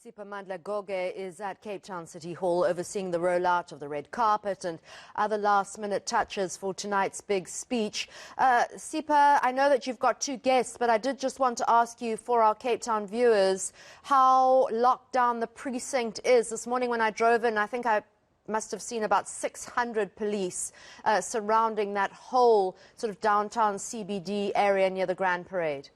Siphamandla Goge is at Cape Town City Hall overseeing the rollout of the red carpet and other last-minute touches for tonight's big speech. Sipa, I know that you've got two guests, but I did just want to ask you for our Cape Town viewers how locked down the precinct is. This morning when I drove in, I think I must have seen about 600 police surrounding that whole sort of downtown CBD area near the Grand Parade.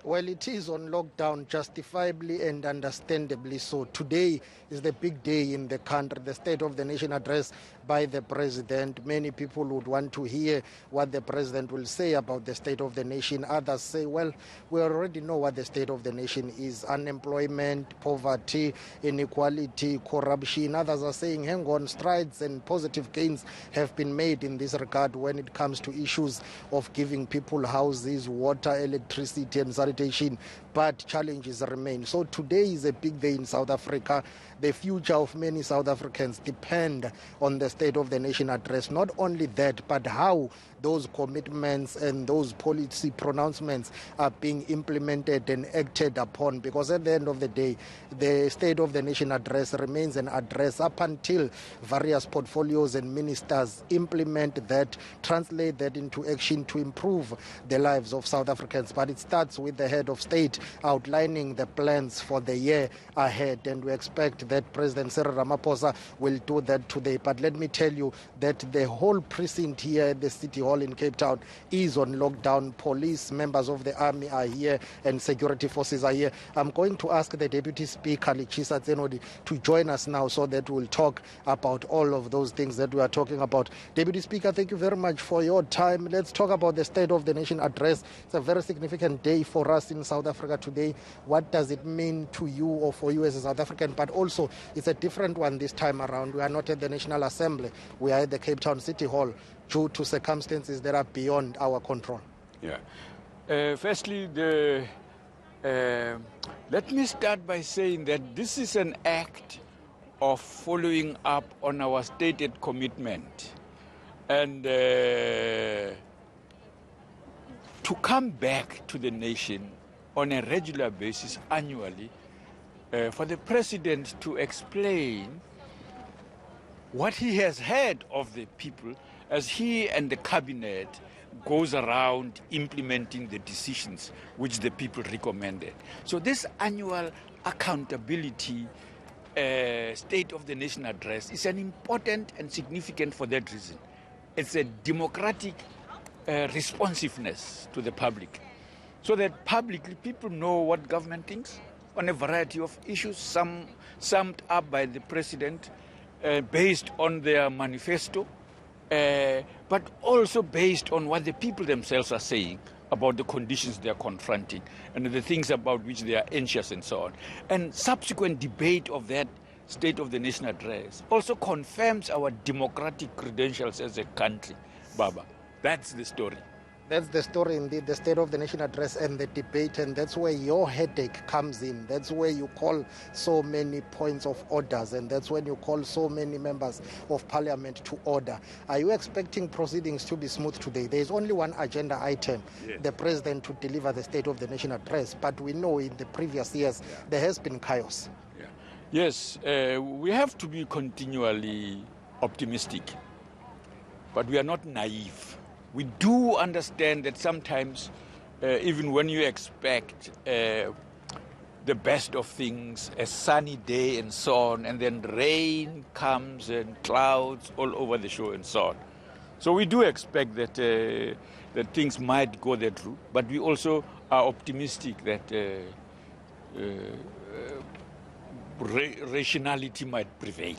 Well, it is on lockdown, justifiably and understandably so. Today is the big day in the country, the State of the Nation address by the President. Many people would want to hear what the President will say about the State of the Nation. Others say, well, we already know what the State of the Nation is: unemployment, poverty, inequality, corruption. Others are saying, hang on, strides and positive gains have been made in this regard when it comes to issues of giving people houses, water, electricity and sanitation, but challenges remain. So today is a big day in South Africa. The future of many South Africans depend on the State of the Nation address. Not only that, but how those commitments and those policy pronouncements are being implemented and acted upon. Because at the end of the day, the State of the Nation address remains an address up until various portfolios and ministers implement that, translate that into action to improve the lives of South Africans. But it starts with the head of state outlining the plans for the year ahead, and we expect that President Cyril Ramaphosa will do that today. But let me tell you that the whole precinct here at the City Hall in Cape Town is on lockdown. Police, members of the army are here, and security forces are here. I'm going to ask the Deputy Speaker, Lechisa Tsenodi, to join us now so that we'll talk about all of those things that we are talking about. Deputy Speaker, thank you very much for your time. Let's talk about the State of the Nation address. It's a very significant day for us in South Africa today. What does it mean to you or for you as a South African? But also, it's a different one this time around. We are not at the National Assembly. We are at the Cape Town City Hall due to circumstances that are beyond our control. Yeah. Firstly, let me start by saying that this is an act of following up on our stated commitment. And to come back to the nation on a regular basis annually, for the President to explain what he has heard of the people as he and the cabinet goes around implementing the decisions which the people recommended. So this annual accountability State of the Nation address is an important and significant for that reason. It's a democratic responsiveness to the public, so that publicly people know what government thinks on a variety of issues, some summed up by the President based on their manifesto, but also based on what the people themselves are saying about the conditions they are confronting and the things about which they are anxious and so on. And subsequent debate of that State of the Nation address also confirms our democratic credentials as a country. Baba, that's the story. That's the story indeed, the State of the Nation address and the debate, and that's where your headache comes in. That's where you call so many points of orders, and that's when you call so many members of parliament to order. Are you expecting proceedings to be smooth today? There is only one agenda item, yes, the President to deliver the State of the Nation address, but we know in the previous years there has been chaos. Yeah. Yes, we have to be continually optimistic, but we are not naive. We do understand that sometimes, even when you expect the best of things, a sunny day and so on, and then rain comes and clouds all over the show and so on. So we do expect that that things might go that route, but we also are optimistic that rationality might prevail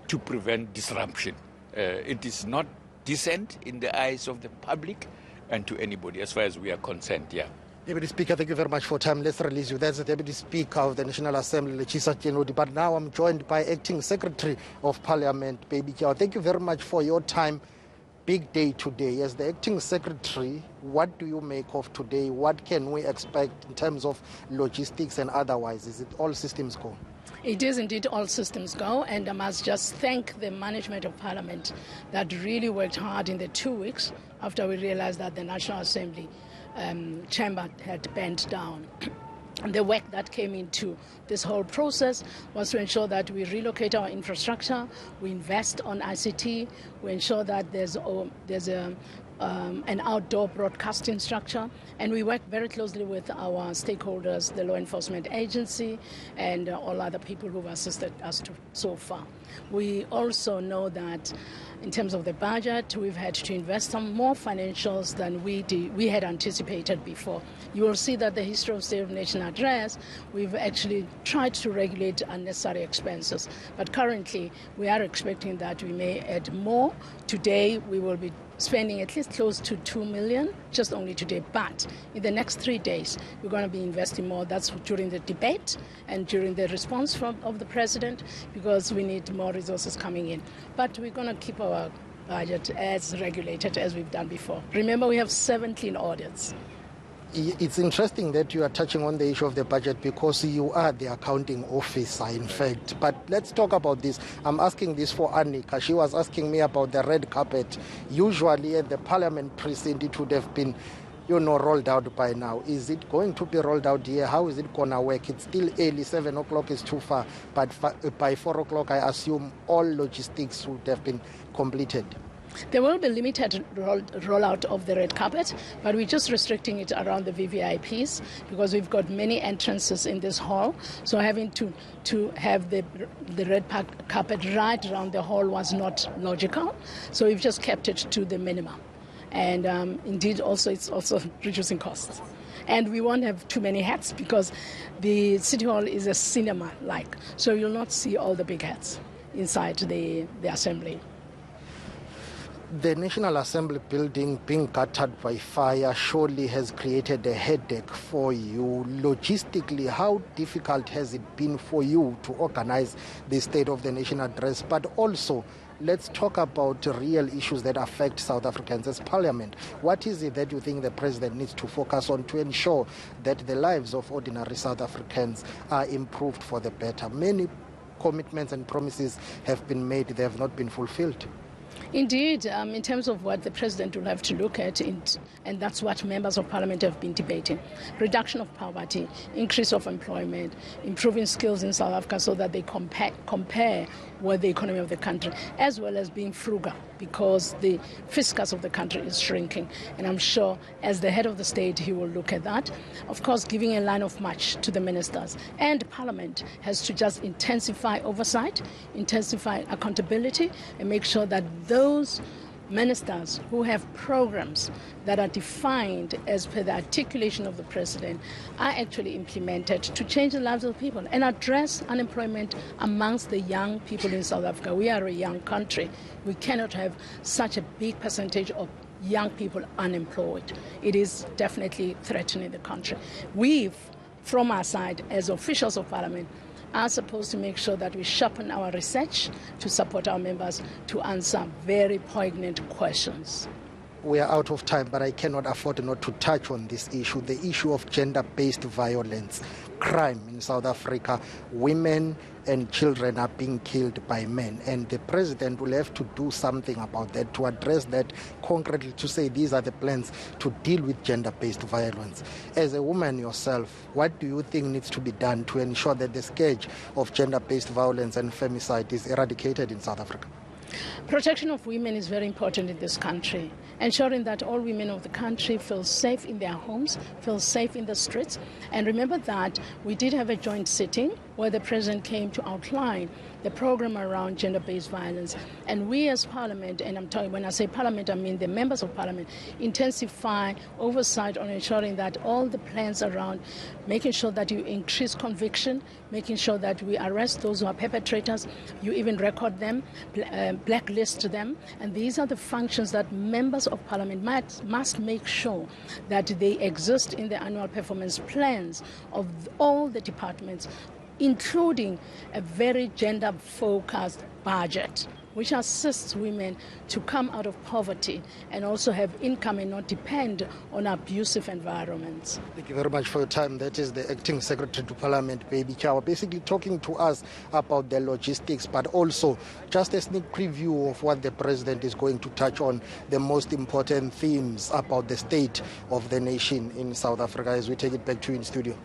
to prevent disruption. It is not decent in the eyes of the public and to anybody as far as we are concerned. Yeah. Deputy Speaker, thank you very much for time. Let's release you. That's the Deputy Speaker of the National Assembly, Lechisa Tsenodi. But now I'm joined by Acting Secretary of Parliament, Baby Kiao. Thank you very much for your time. Big day today. As the Acting Secretary, what do you make of today? What can we expect in terms of logistics and otherwise? Is it all systems go? It is indeed all systems go, and I must just thank the management of Parliament that really worked hard in the 2 weeks after we realized that the National Assembly chamber had bent down. the work that came into this whole process was to ensure that we relocate our infrastructure, we invest on ICT, we ensure that there's an outdoor broadcasting structure, and we work very closely with our stakeholders, the law enforcement agency, and all other people who've assisted us so far. We also know that in terms of the budget, we've had to invest some more financials than we had anticipated before. You will see that the history of State of the Nation address, we've actually tried to regulate unnecessary expenses. But currently, we are expecting that we may add more. Today, we will be spending at least close to 2 million, just only today. But in the next 3 days, we're going to be investing more. That's during the debate and during the response of the president, because we need more resources coming in. But we're going to keep our budget as regulated as we've done before. Remember, we have 17 audits. It's interesting that you are touching on the issue of the budget because you are the accounting officer, in fact. But let's talk about this. I'm asking this for Annika. She was asking me about the red carpet. Usually at the parliament precinct, it would have been, rolled out by now. Is it going to be rolled out here? How is it going to work? It's still early, 7 o'clock is too far. But by 4 o'clock, I assume all logistics would have been completed. There will be limited rollout of the red carpet, but we're just restricting it around the VVIPs because we've got many entrances in this hall. So having to have the red carpet right around the hall was not logical. So we've just kept it to the minimum. And indeed, also it's also reducing costs. And we won't have too many hats because the City Hall is a cinema-like. So you'll not see all the big hats inside the assembly. The National Assembly building being gutted by fire surely has created a headache for you. Logistically, how difficult has it been for you to organize the State of the Nation address? But also, let's talk about real issues that affect South Africans as Parliament. What is it that you think the President needs to focus on to ensure that the lives of ordinary South Africans are improved for the better? Many commitments and promises have been made, they have not been fulfilled. Indeed, in terms of what the President will have to look at, and that's what members of Parliament have been debating, reduction of poverty, increase of employment, improving skills in South Africa so that they compare with the economy of the country, as well as being frugal, because the fiscus of the country is shrinking. And I'm sure as the head of the state, he will look at that. Of course, giving a line of march to the ministers. And Parliament has to just intensify oversight, intensify accountability, and make sure that those ministers who have programs that are defined as per the articulation of the President are actually implemented to change the lives of people and address unemployment amongst the young people in South Africa. We are a young country. We cannot have such a big percentage of young people unemployed. It is definitely threatening the country. We've, from our side, as officials of Parliament, are supposed to make sure that we sharpen our research to support our members to answer very poignant questions. We are out of time, but I cannot afford not to touch on this issue, the issue of gender-based violence, crime in South Africa. Women and children are being killed by men, and the President will have to do something about that, to address that concretely, to say these are the plans to deal with gender-based violence. As a woman yourself, what do you think needs to be done to ensure that the scourge of gender-based violence and femicide is eradicated in South Africa? Protection of women is very important in this country. Ensuring that all women of the country feel safe in their homes, feel safe in the streets. And remember that we did have a joint sitting where the President came to outline the program around gender-based violence. And we as Parliament, and I'm talking, when I say Parliament, I mean the members of Parliament, intensify oversight on ensuring that all the plans around making sure that you increase conviction, making sure that we arrest those who are perpetrators, you even record them, blacklist them. And these are the functions that members of Parliament must make sure that they exist in the annual performance plans of all the departments, including a very gender-focused budget, which assists women to come out of poverty and also have income and not depend on abusive environments. Thank you very much for your time. That is the Acting Secretary to Parliament, Baby Chawa, basically talking to us about the logistics, but also just a sneak preview of what the President is going to touch on, the most important themes about the state of the nation in South Africa, as we take it back to you in studio.